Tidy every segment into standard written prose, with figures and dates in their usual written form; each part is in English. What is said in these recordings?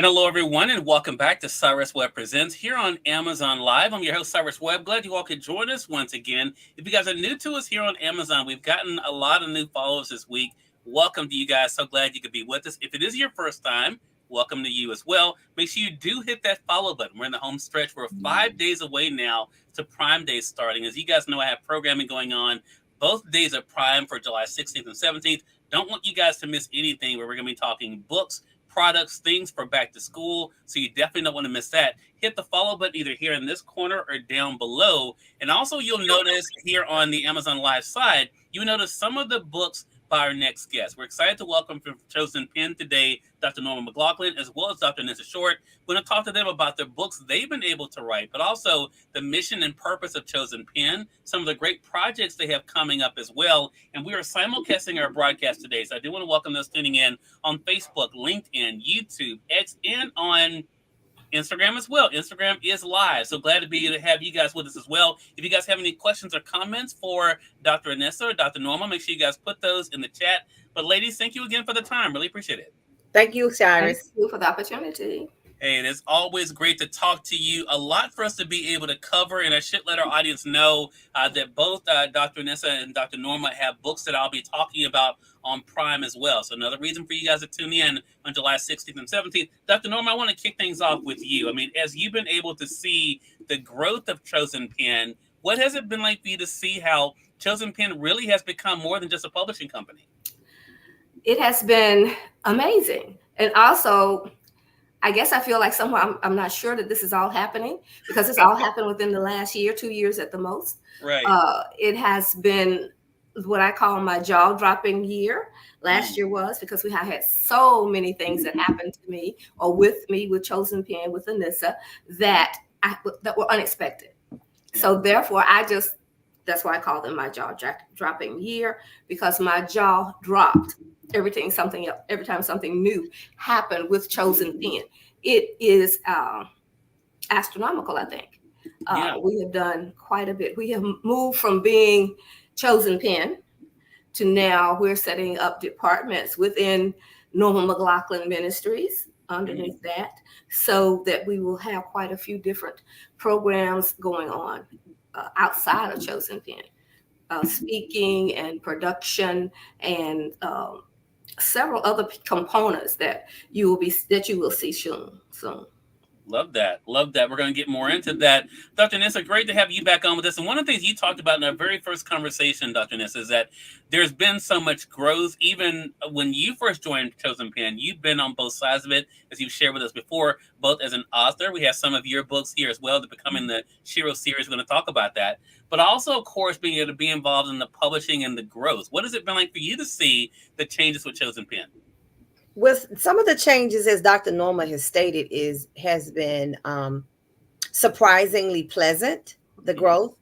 And hello, everyone, and welcome back to Cyrus Webb Presents here on Amazon Live. I'm your host, Cyrus Webb. Glad you all could join us once again. If you guys are new to us here on Amazon, we've gotten a lot of new followers this week. Welcome to you guys. So glad you could be with us. If it is your first time, welcome to you as well. Make sure you do hit that follow button. We're in the home stretch. We're 5 days away now to Prime Day starting. As you guys know, I have programming going on both days of Prime for July 16th and 17th. Don't want you guys to miss anything where we're going to be talking books, products, things for back to school. So you definitely don't want to miss that. Hit the follow button either here in this corner or down below. And also you'll notice here on the Amazon Live side, you'll notice some of the books by our next guest. We're excited to welcome from Chosen Pen today, Dr. Norma McLauchlin, as well as Dr. Anissa Short. We're going to talk to them about the books they've been able to write, but also the mission and purpose of Chosen Pen, some of the great projects they have coming up as well. And we are simulcasting our broadcast today. So I do want to welcome those tuning in on Facebook, LinkedIn, YouTube, X, and on Instagram as well. Instagram is live. So glad to be able to have you guys with us as well. If you guys have any questions or comments for Dr. Anissa or Dr. Norma, make sure you guys put those in the chat. But ladies, thank you again for the time. Really appreciate it. Thank you, Cyrus. Thank you for the opportunity. Hey, it is always great to talk to you. A lot for us to be able to cover, and I should let our audience know that both Dr. Anissa and Dr. Norma have books that I'll be talking about on Prime as well. So another reason for you guys to tune in on July 16th and 17th. Dr. Norma, I want to kick things off with you. I mean, as you've been able to see the growth of Chosen Pen, what has it been like for you to see how Chosen Pen really has become more than just a publishing company? It has been amazing. And also, I guess I feel like somewhere I'm not sure that this is all happening because it's all happened within the last year, 2 years at the most. Right. It has been what I call my jaw-dropping year. Last year was because we have had so many things that happened to me or with me with Chosen Pen, with Anissa, that were unexpected. So therefore, that's why I call them my jaw-dropping year, because my jaw dropped every time something new happened with Chosen Pen. It is astronomical, I think. We have done quite a bit. We have moved from being Chosen Pen to now we're setting up departments within Norma McLauchlin Ministries underneath that, so that we will have quite a few different programs going on outside of Chosen Pen, speaking and production and several other components that you will see soon. Love that. We're going to get more into that. Dr. Anissa, great to have you back on with us. And one of the things you talked about in our very first conversation, Dr. Anissa, is that there's been so much growth. Even when you first joined Chosen Pen, you've been on both sides of it, as you've shared with us before, both as an author. We have some of your books here as well, the Becoming the Shiro series. We're going to talk about that. But also, of course, being able to be involved in the publishing and the growth. What has it been like for you to see the changes with Chosen Pen? With some of the changes, as Dr. Norma has stated, has been surprisingly pleasant, the growth.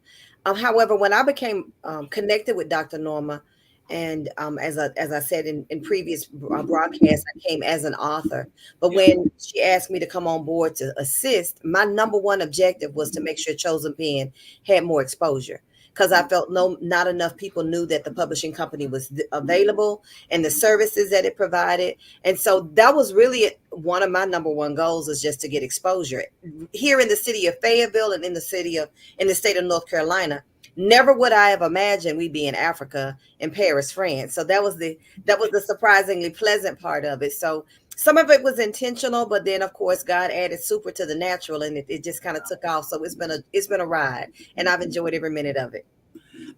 However, when I became connected with Dr. Norma, and as I said in previous broadcasts, I came as an author. But when she asked me to come on board to assist, my number one objective was to make sure Chosen Pen had more exposure, because I felt not enough people knew that the publishing company was available and the services that it provided. And so that was really one of my number one goals, is just to get exposure here in the city of Fayetteville and in the state of North Carolina. Never would I have imagined we'd be in Africa, in Paris, France. So that was the surprisingly pleasant part of it. So some of it was intentional, but then of course God added super to the natural, and it just kind of took off. So it's been a ride, and I've enjoyed every minute of it.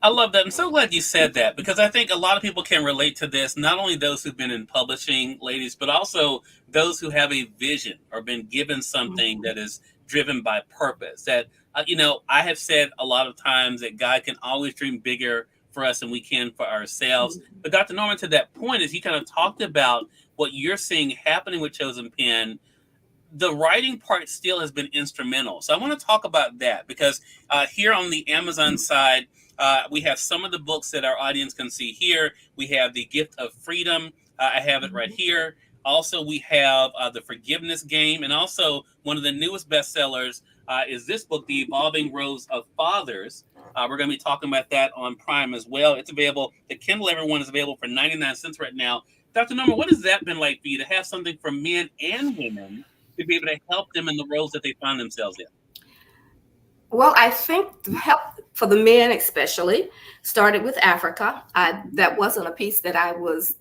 I love that. I'm so glad you said that, because I think a lot of people can relate to this. Not only those who've been in publishing, ladies, but also those who have a vision or been given something that is driven by purpose. That I have said a lot of times that God can always dream bigger for us than we can for ourselves. But Dr. Norman, to that point, as you kind of talked about what you're seeing happening with Chosen Pen, the writing part still has been instrumental. So I want to talk about that, because here on the Amazon side, we have some of the books that our audience can see here. We have The Gift of Freedom. I have it right here. Also, we have The Forgiveness Game. And also, one of the newest bestsellers is this book, The Evolving Roles of Fathers. We're going to be talking about that on Prime as well. It's available. The Kindle, everyone, is available for 99 cents right now. Dr. Norma, what has that been like for you to have something for men and women to be able to help them in the roles that they find themselves in? Well, I think the help for the men especially started with Africa. That wasn't a piece that I was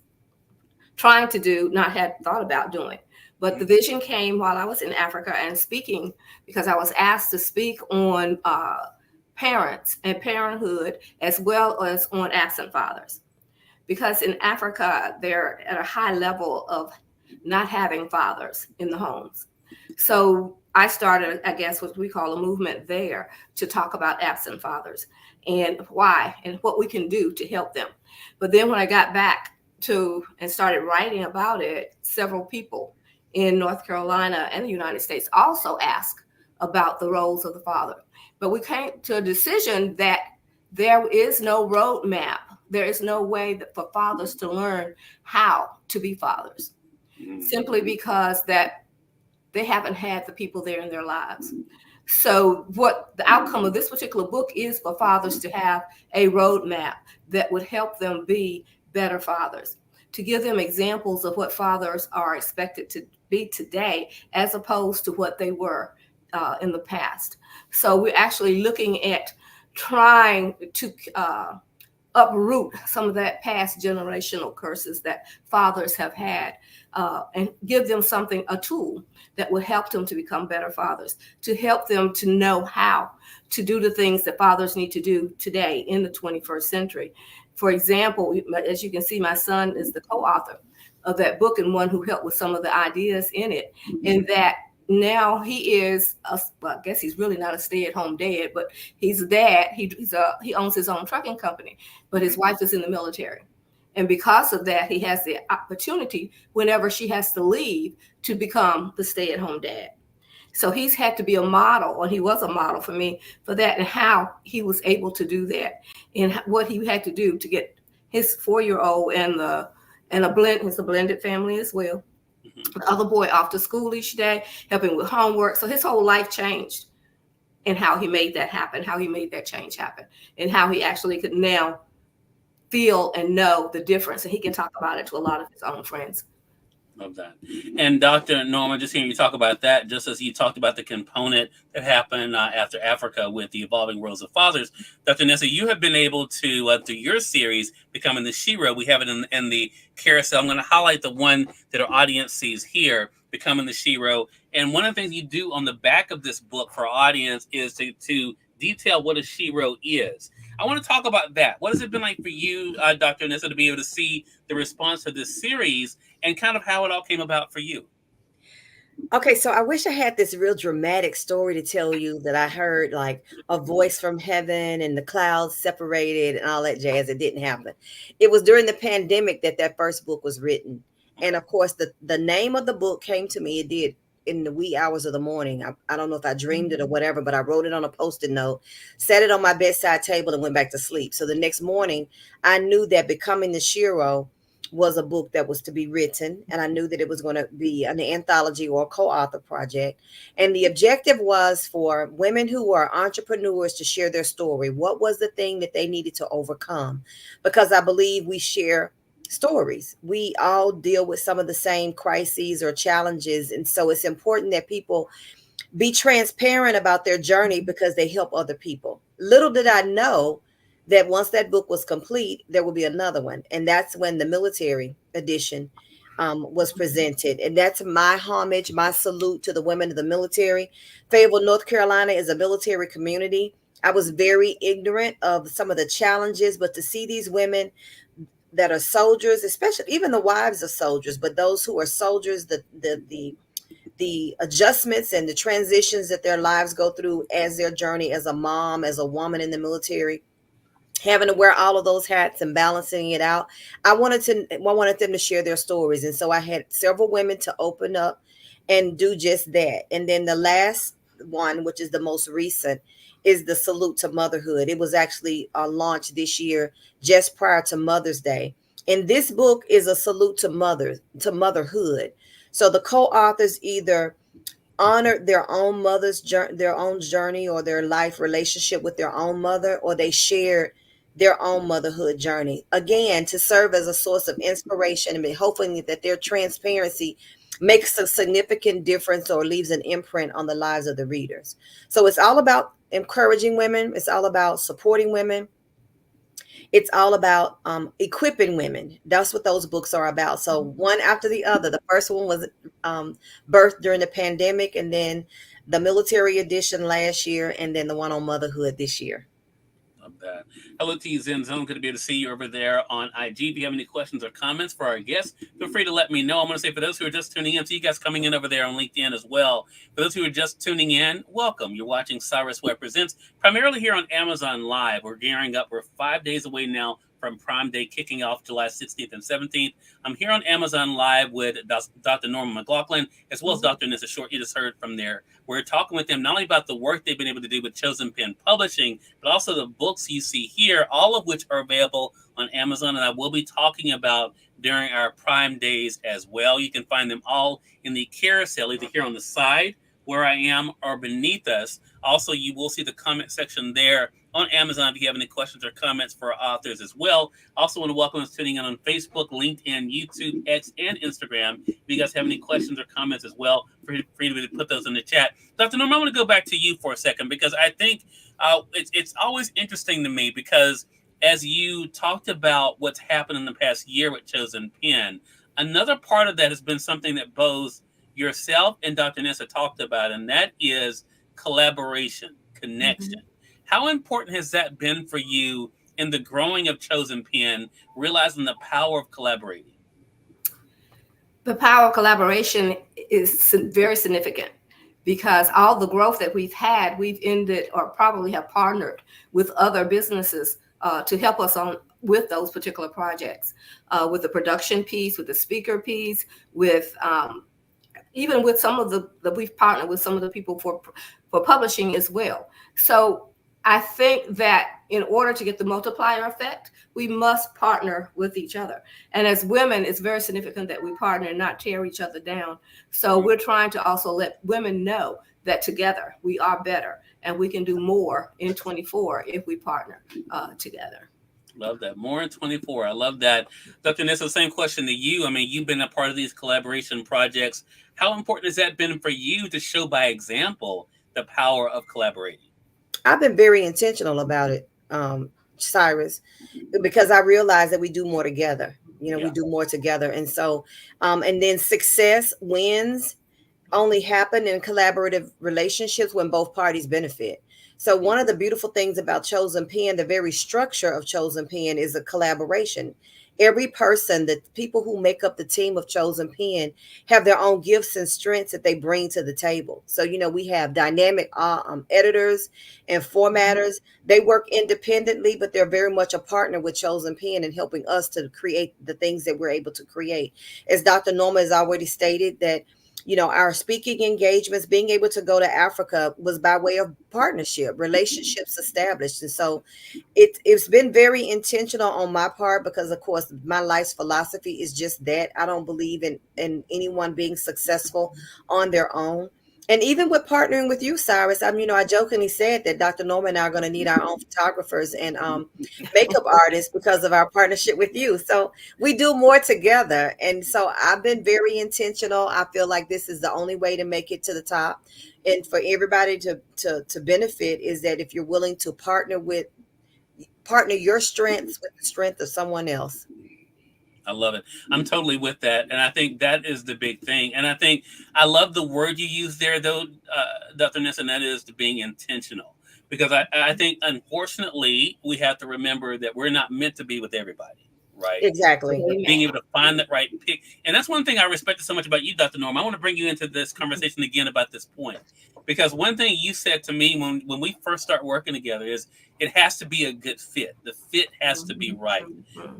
trying to do, not had thought about doing. But the vision came while I was in Africa and speaking, because I was asked to speak on parents and parenthood, as well as on absent fathers. Because in Africa, they're at a high level of not having fathers in the homes. So I started, I guess, what we call a movement there to talk about absent fathers and why and what we can do to help them. But then when I got back to and started writing about it, several people in North Carolina and the United States also asked about the roles of the father. But we came to a decision that there is no roadmap. There is no way that for fathers to learn how to be fathers, simply because that they haven't had the people there in their lives. So what the outcome of this particular book is for fathers to have a roadmap that would help them be better fathers, to give them examples of what fathers are expected to be today, as opposed to what they were in the past. So we're actually looking at trying to uproot some of that past generational curses that fathers have had, and give them something, a tool that will help them to become better fathers, to help them to know how to do the things that fathers need to do today in the 21st century. For example, as you can see, my son is the co-author of that book and one who helped with some of the ideas in it. And that now he is, well, I guess he's really not a stay-at-home dad, but he's a dad. He owns his own trucking company, but his wife is in the military. And because of that, he has the opportunity whenever she has to leave to become the stay-at-home dad. So he's had to be a model, and he was a model for me for that, and how he was able to do that, and what he had to do to get his 4-year-old and it's a blended family as well. The other boy off to school each day, helping with homework. So his whole life changed, and how he made that happen, how he made that change happen, and how he actually could now feel and know the difference. And he can talk about it to a lot of his own friends. Love that. And Dr. Norma, just hearing you talk about that, just as you talked about the component that happened after Africa with the evolving roles of fathers, Dr. Anissa, you have been able to, through your series, Becoming the Shero, we have it in the carousel. I'm going to highlight the one that our audience sees here, Becoming the Shero. And one of the things you do on the back of this book for our audience is to detail what a shero is. I want to talk about that. What has it been like for you, Dr. Anissa, to be able to see the response to this series and kind of how it all came about for you? Okay, so I wish I had this real dramatic story to tell you, that I heard like a voice from heaven and the clouds separated and all that jazz. It didn't happen. It was during the pandemic that first book was written. And of course, the name of the book came to me. It did in the wee hours of the morning. I don't know if I dreamed it or whatever, but I wrote it on a Post-it note, set it on my bedside table, and went back to sleep. So the next morning, I knew that Becoming the Shero was a book that was to be written, and I knew that it was going to be an anthology or a co-author project. And the objective was for women who are entrepreneurs to share their story. What was the thing that they needed to overcome? Because I believe we share stories. We all deal with some of the same crises or challenges, and so it's important that people be transparent about their journey, because they help other people. Little did I know that once that book was complete, there will be another one. And that's when the military edition was presented. And that's my homage, my salute to the women of the military. Fayetteville, North Carolina is a military community. I was very ignorant of some of the challenges, but to see these women that are soldiers, especially even the wives of soldiers, but those who are soldiers, the adjustments and the transitions that their lives go through as their journey as a mom, as a woman in the military, having to wear all of those hats and balancing it out. I wanted them to share their stories. And so I had several women to open up and do just that. And then the last one, which is the most recent, is the Salute to Motherhood. It was actually launched this year, just prior to Mother's Day. And this book is a salute to motherhood. So the co-authors either honored their own their own journey or their life relationship with their own mother, or they shared their own motherhood journey, again, to serve as a source of inspiration, and hoping that their transparency makes a significant difference or leaves an imprint on the lives of the readers. So it's all about encouraging women. It's all about supporting women. It's all about equipping women. That's what those books are about. So one after the other. The first one was birthed during the pandemic, and then the military edition last year, and then the one on motherhood this year. Love that. Hello to you, Zen Zone. Good to be able to see you over there on IG. If you have any questions or comments for our guests, feel free to let me know. I'm going to say for those who are just tuning in, see you guys coming in over there on LinkedIn as well. For those who are just tuning in, welcome. You're watching Cyrus Webb Presents, primarily here on Amazon Live. We're gearing up. We're 5 days away now from Prime Day, kicking off July 16th and 17th. I'm here on Amazon Live with Dr. Norma McLauchlin, as well as Dr. Anissa Short. You just heard from there. We're talking with them not only about the work they've been able to do with Chosen Pen Publishing, but also the books you see here, all of which are available on Amazon, and I will be talking about during our Prime Days as well. You can find them all in the carousel, either here on the side where I am or beneath us. Also, you will see the comment section there on Amazon if you have any questions or comments for our authors as well. Also want to welcome us tuning in on Facebook, LinkedIn, YouTube, X, and Instagram. If you guys have any questions or comments as well, feel free to put those in the chat. Dr. Norma, I want to go back to you for a second because I think it's always interesting to me because as you talked about what's happened in the past year with Chosen Pen, another part of that has been something that both yourself and Dr. Anissa talked about, and that is collaboration, connection. Mm-hmm. How important has that been for you in the growing of Chosen Pen, realizing the power of collaborating? The power of collaboration is very significant because all the growth that we've had, we've ended or probably have partnered with other businesses to help us on with those particular projects, with the production piece, with the speaker piece, with even with some of we've partnered with some of the people for publishing as well. So I think that in order to get the multiplier effect, we must partner with each other. And as women, it's very significant that we partner and not tear each other down. So we're trying to also let women know that together we are better and we can do more in 24 if we partner together. Love that. More in 24. I love that. Dr. Anissa, same question to you. I mean, you've been a part of these collaboration projects. How important has that been for you to show by example the power of collaborating? I've been very intentional about it, Cyrus, because I realize that we do more together. We do more together. And so, and then success wins only happen in collaborative relationships when both parties benefit. So one of the beautiful things about Chosen Pen, the very structure of Chosen Pen, is a collaboration. Every person, the people who make up the team of Chosen Pen have their own gifts and strengths that they bring to the table. So, we have dynamic editors and formatters. They work independently, but they're very much a partner with Chosen Pen in helping us to create the things that we're able to create. As Dr. Norma has already stated that, our speaking engagements, being able to go to Africa was by way of partnership, relationships established. And so it's been very intentional on my part because, of course, my life's philosophy is just that. I don't believe in anyone being successful on their own. And even with partnering with you, Cyrus, I jokingly said that Dr. Norma and I are going to need our own photographers and makeup artists because of our partnership with you. So we do more together. And so I've been very intentional. I feel like this is the only way to make it to the top. And for everybody to benefit is that if you're willing to partner your strengths with the strength of someone else. I love it. I'm totally with that. And I think that is the big thing. And I think I love the word you use there, though, Dr. Anissa, and that is being intentional. Because I think, unfortunately, we have to remember that we're not meant to be with everybody, right? Exactly. Being able to find that right pick. And that's one thing I respected so much about you, Dr. Norma. I want to bring you into this conversation again about this point. Because one thing you said to me when we first start working together is it has to be a good fit. The fit has to be right.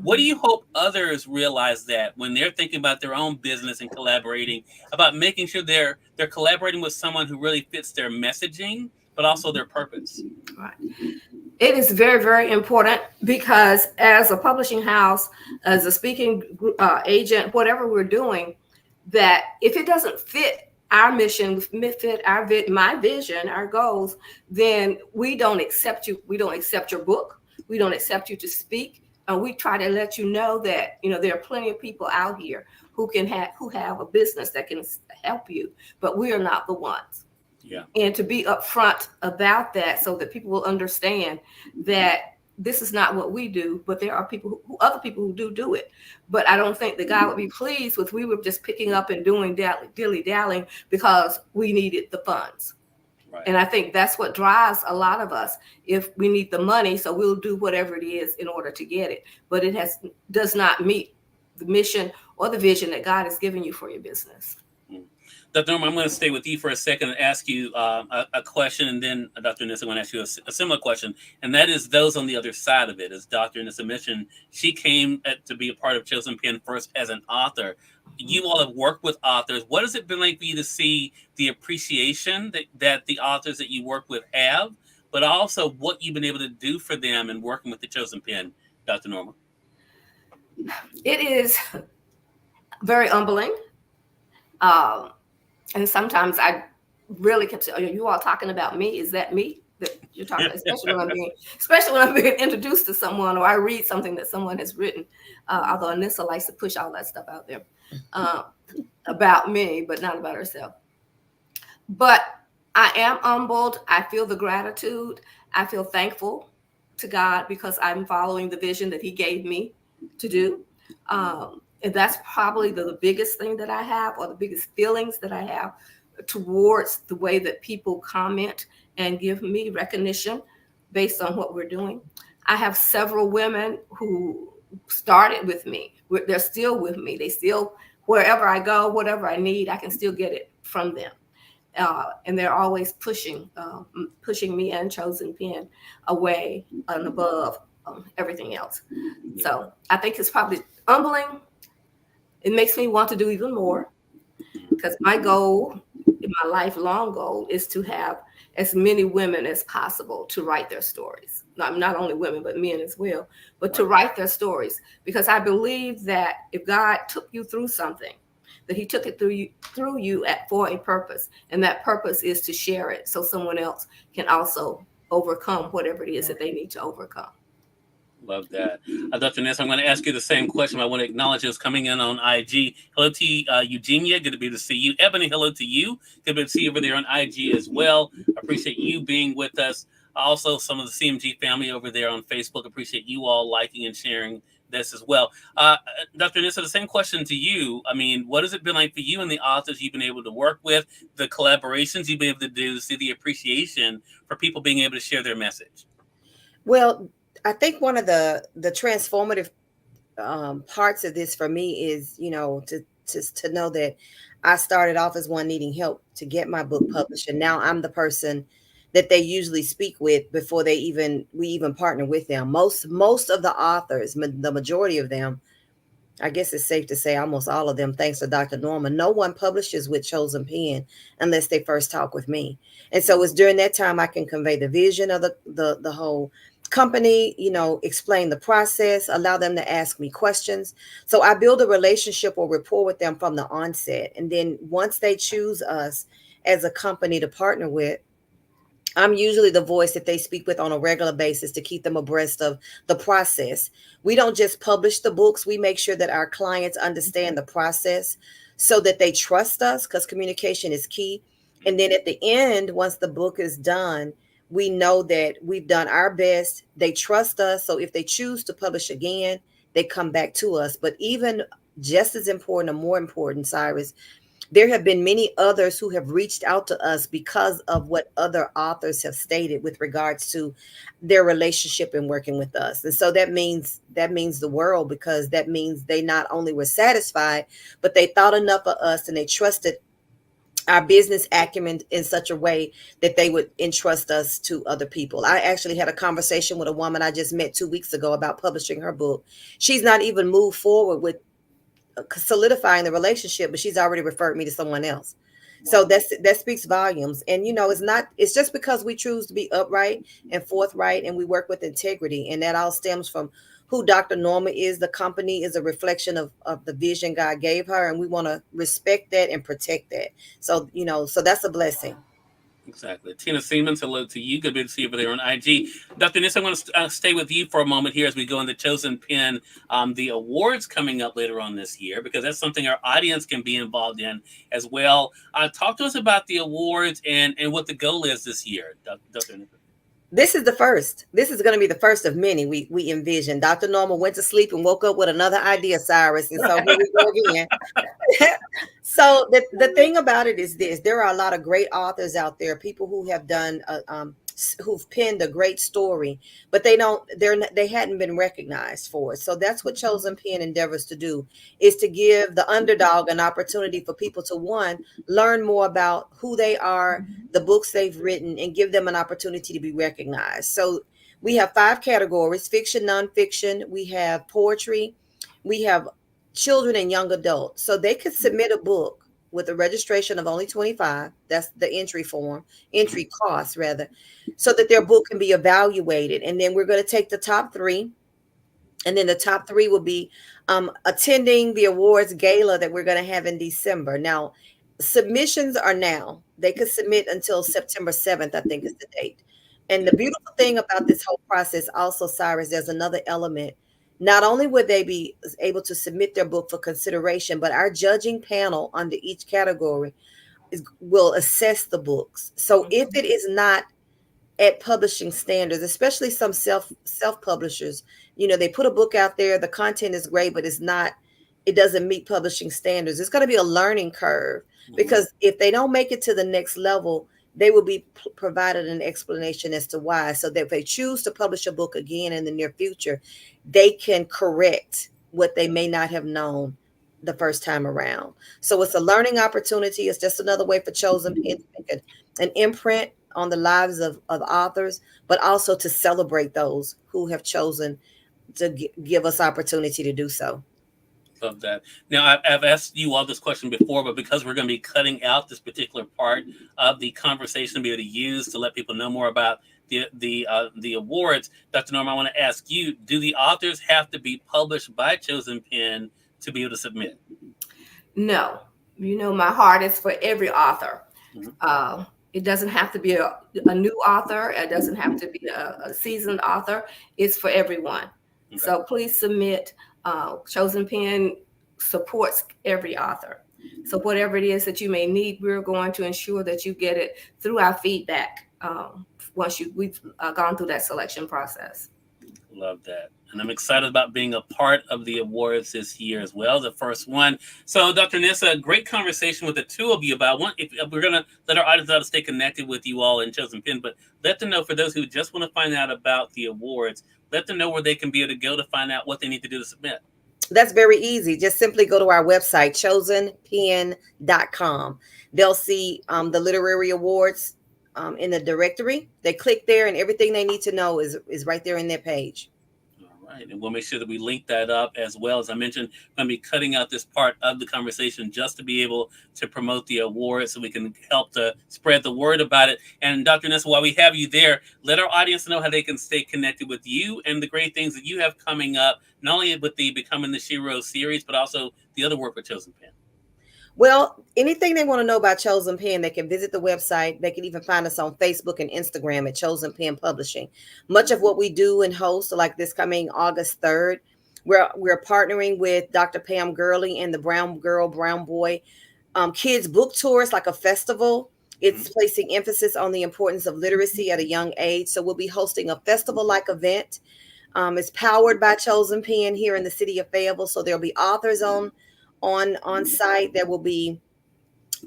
What do you hope others realize that when they're thinking about their own business and collaborating, about making sure they're collaborating with someone who really fits their messaging, but also their purpose? Right. It is very, very important because as a publishing house, as a speaking agent, whatever we're doing, that if it doesn't fit our mission, my vision, our goals, then we don't accept you. We don't accept your book. We don't accept you to speak. we try to let you know that, there are plenty of people out here who have a business that can help you, but we are not the ones. Yeah. And to be upfront about that so that people will understand that this is not what we do, but there are people other people who do it. But I don't think that God would be pleased with we were just picking up and doing dilly-dallying because we needed the funds. Right. And I think that's what drives a lot of us. If we need the money, so we'll do whatever it is in order to get it. But it does not meet the mission or the vision that God has given you for your business. Dr. Norma, I'm going to stay with you for a second and ask you a question, and then Dr. Anissa, I'm going to ask you a similar question, and that is those on the other side of it. As Dr. Anissa mentioned, she came to be a part of Chosen Pen first as an author. You all have worked with authors. What has it been like for you to see the appreciation that the authors that you work with have, but also what you've been able to do for them in working with the Chosen Pen, Dr. Norma? It is very humbling. And sometimes I really kept saying, "Are you all talking about me? Is that me that you're talking about?" Especially when I'm being introduced to someone, or I read something that someone has written. Although Anissa likes to push all that stuff out there about me, but not about herself. But I am humbled. I feel the gratitude. I feel thankful to God because I'm following the vision that He gave me to do. And that's probably the biggest thing that I have, or the biggest feelings that I have towards the way that people comment and give me recognition based on what we're doing. I have several women who started with me. They're still with me. They still, wherever I go, whatever I need, I can still get it from them. And they're always pushing me and Chosen Pen away and above everything else. So I think it's probably humbling. It makes me want to do even more, because my goal, my lifelong goal, is to have as many women as possible to write their stories. Not only women, but men as well, but to write their stories. Because I believe that if God took you through something, that He took it through you for a purpose. And that purpose is to share it so someone else can also overcome whatever it is that they need to overcome. Love that. Dr. Ness, I'm going to ask you the same question. I want to acknowledge who's coming in on IG. Hello to Eugenia. Good to be able to see you. Ebony, hello to you. Good to be able to see you over there on IG as well. Appreciate you being with us. Also, some of the CMG family over there on Facebook. Appreciate you all liking and sharing this as well. Dr. Nessa, the same question to you. I mean, what has it been like for you and the authors you've been able to work with, the collaborations you've been able to do, to see the appreciation for people being able to share their message? Well, I think one of the transformative parts of this for me is, to know that I started off as one needing help to get my book published, and now I'm the person that they usually speak with before we even partner with them. Most of the authors, the majority of them, I guess it's safe to say almost all of them, thanks to Dr. Norma, no one publishes with Chosen Pen unless they first talk with me. And so it's during that time I can convey the vision of the whole company, explain the process, allow them to ask me questions. So I build a relationship or rapport with them from the onset. And then once they choose us as a company to partner with, I'm usually the voice that they speak with on a regular basis to keep them abreast of the process. We don't just publish the books. We make sure that our clients understand the process so that they trust us, because communication is key. And then at the end, once the book is done, we know that we've done our best. They trust us. So if they choose to publish again, they come back to us. But even just as important or more important, Cyrus, there have been many others who have reached out to us because of what other authors have stated with regards to their relationship in working with us. And so that means the world, because that means they not only were satisfied, but they thought enough of us and they trusted our business acumen in such a way that they would entrust us to other people. I actually had a conversation with a woman I just met 2 weeks ago about publishing her book. She's not even moved forward with solidifying the relationship, but she's already referred me to someone else. Wow. So that speaks volumes. And it's just because we choose to be upright and forthright, and we work with integrity, and that all stems from who Dr. Norma is. The company is a reflection of the vision God gave her, and we want to respect that and protect that. So so that's a blessing. Exactly. Tina Siemens, hello to you. Good to see you over there on IG. Dr. Anissa, I want to stay with you for a moment here as we go into Chosen Pen, the awards coming up later on this year, because that's something our audience can be involved in as well. Talk to us about the awards and what the goal is this year, Dr. Anissa. This is the first. This is going to be the first of many we envision. Dr. Norma went to sleep and woke up with another idea, Cyrus. And so here we go again. So the thing about it is this: there are a lot of great authors out there, people who have done who've penned a great story, but they hadn't been recognized for it. So that's what Chosen Pen endeavors to do, is to give the underdog an opportunity for people to, one, learn more about who they are, the books they've written, and give them an opportunity to be recognized. So we have 5 categories: fiction, nonfiction, we have poetry, we have children and young adults. So they could submit a book with a registration of only 25. That's the entry cost rather, so that their book can be evaluated. And then we're going to take the top 3. And then the top 3 will be attending the awards gala that we're going to have in December. Now, submissions are now. They could submit until September 7th, I think is the date. And the beautiful thing about this whole process also, Cyrus, there's another element. Not only would they be able to submit their book for consideration, but our judging panel under each category will assess the books. So if it is not at publishing standards, especially some self publishers, they put a book out there, the content is great, but it doesn't meet publishing standards. It's going to be a learning curve, because if they don't make it to the next level, they will be provided an explanation as to why, so that if they choose to publish a book again in the near future, they can correct what they may not have known the first time around. So it's a learning opportunity. It's just another way for Chosen Pen to make an imprint on the lives of authors, but also to celebrate those who have chosen to give us opportunity to do so. Love that. Now, I've asked you all this question before, but because we're going to be cutting out this particular part of the conversation to be able to use to let people know more about the awards, Dr. Norma, I want to ask you: do the authors have to be published by Chosen Pen to be able to submit? No. My heart is for every author. It doesn't have to be a new author. It doesn't have to be a seasoned author. It's for everyone. Okay. So please submit. Chosen Pen supports every author. So whatever it is that you may need, we're going to ensure that you get it through our feedback once we've gone through that selection process. Love that. And I'm excited about being a part of the awards this year as well, the first one. So, Dr. Anissa, great conversation with the two of you about if we're going to let our audience know to stay connected with you all in Chosen Pen, but let them know, for those who just want to find out about the awards, let them know where they can be able to go to find out what they need to do to submit. That's very easy. Just simply go to our website, chosenpen.com. They'll see the literary awards in the directory. They click there and everything they need to know is right there in their page. All right. And we'll make sure that we link that up as well. As I mentioned, I'm going to be cutting out this part of the conversation just to be able to promote the awards so we can help to spread the word about it. And Dr. Anissa, while we have you there, let our audience know how they can stay connected with you and the great things that you have coming up, not only with the Becoming the Shero series, but also the other work with Chosen Pen. Well, anything they want to know about Chosen Pen, they can visit the website. They can even find us on Facebook and Instagram at Chosen Pen Publishing. Much of what we do and host, like this coming August 3rd, we're partnering with Dr. Pam Gurley and the Brown Girl, Brown Boy kids book tours, like a festival. It's placing emphasis on the importance of literacy at a young age. So we'll be hosting a festival-like event. It's powered by Chosen Pen here in the city of Fayetteville. So there'll be authors on site. There will be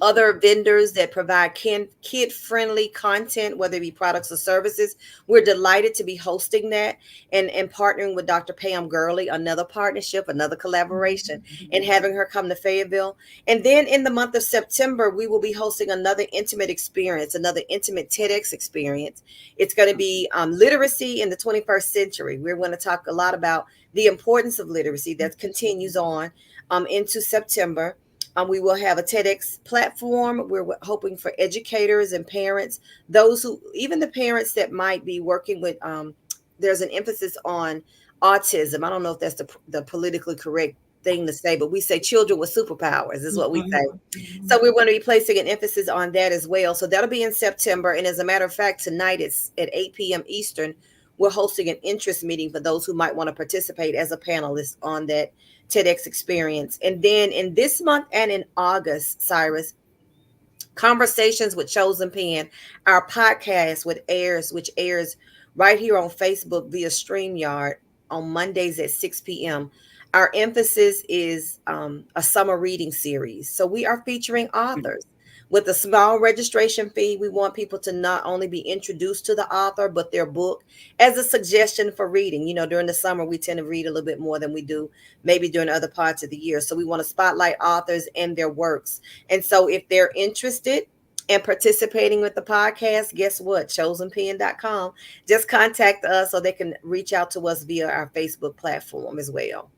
other vendors that provide kid-friendly content, whether it be products or services. We're delighted to be hosting that and partnering with Dr. Pam Gurley, another partnership, another collaboration, and having her come to Fayetteville. And then in the month of September, we will be hosting another intimate experience, another intimate TEDx experience. It's going to be literacy in the 21st century. We're going to talk a lot about the importance of literacy that continues on into September. We will have a TEDx platform. We're hoping for educators and parents, even the parents that might be working with, there's an emphasis on autism. I don't know if that's the politically correct thing to say, but we say children with superpowers is what we say. Mhm. So we're going to be placing an emphasis on that as well. So that'll be in September. And as a matter of fact, tonight it's at 8 p.m. Eastern. We're hosting an interest meeting for those who might want to participate as a panelist on that TEDx experience. And then in this month and in August, Cyrus, Conversations with Chosen Pen, our podcast, which airs right here on Facebook via StreamYard on Mondays at 6 p.m. Our emphasis is a summer reading series. So we are featuring authors. With a small registration fee, we want people to not only be introduced to the author, but their book as a suggestion for reading. You know, during the summer, we tend to read a little bit more than we do maybe during other parts of the year. So we want to spotlight authors and their works. And so if they're interested in participating with the podcast, guess what? chosenpen.com. Just contact us so they can reach out to us via our Facebook platform as well.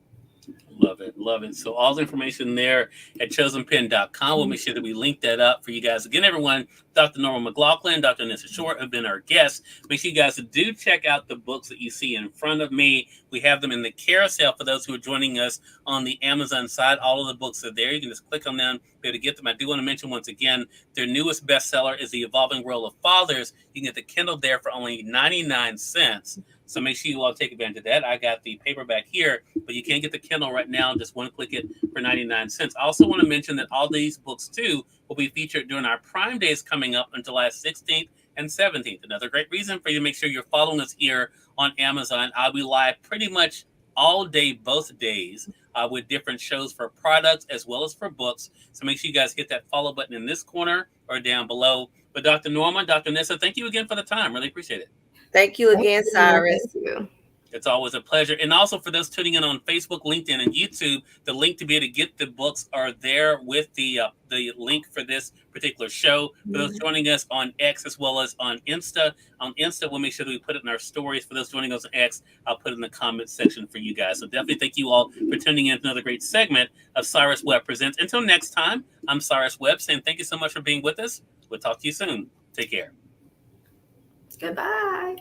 Love it. Love it. So all the information there at chosenpen.com. We'll make sure that we link that up for you guys. Again, everyone, Dr. Norma McLauchlin, Dr. Anissa Short have been our guests. Make sure you guys do check out the books that you see in front of me. We have them in the carousel for those who are joining us on the Amazon side. All of the books are there. You can just click on them, be able to get them. I do want to mention once again, their newest bestseller is The Evolving Role of Fathers. You can get the Kindle there for only 99 cents. So make sure you all take advantage of that. I got the paperback here, but you can't get the Kindle right now. Just one click it for 99 cents. I also want to mention that all these books, too, will be featured during our Prime Days coming up on July 16th and 17th. Another great reason for you to make sure you're following us here on Amazon. I'll be live pretty much all day, both days, with different shows for products as well as for books. So make sure you guys hit that follow button in this corner or down below. But Dr. Norma, Dr. Anissa, thank you again for the time. Really appreciate it. Thank you again, Cyrus. Thank you. It's always a pleasure. And also for those tuning in on Facebook, LinkedIn, and YouTube, the link to be able to get the books are there with the link for this particular show. For those joining us on X as well as on Insta, we'll make sure that we put it in our stories. For those joining us on X, I'll put it in the comments section for you guys. So definitely thank you all for tuning in to another great segment of Cyrus Webb Presents. Until next time, I'm Cyrus Webb saying thank you so much for being with us. We'll talk to you soon. Take care. Goodbye.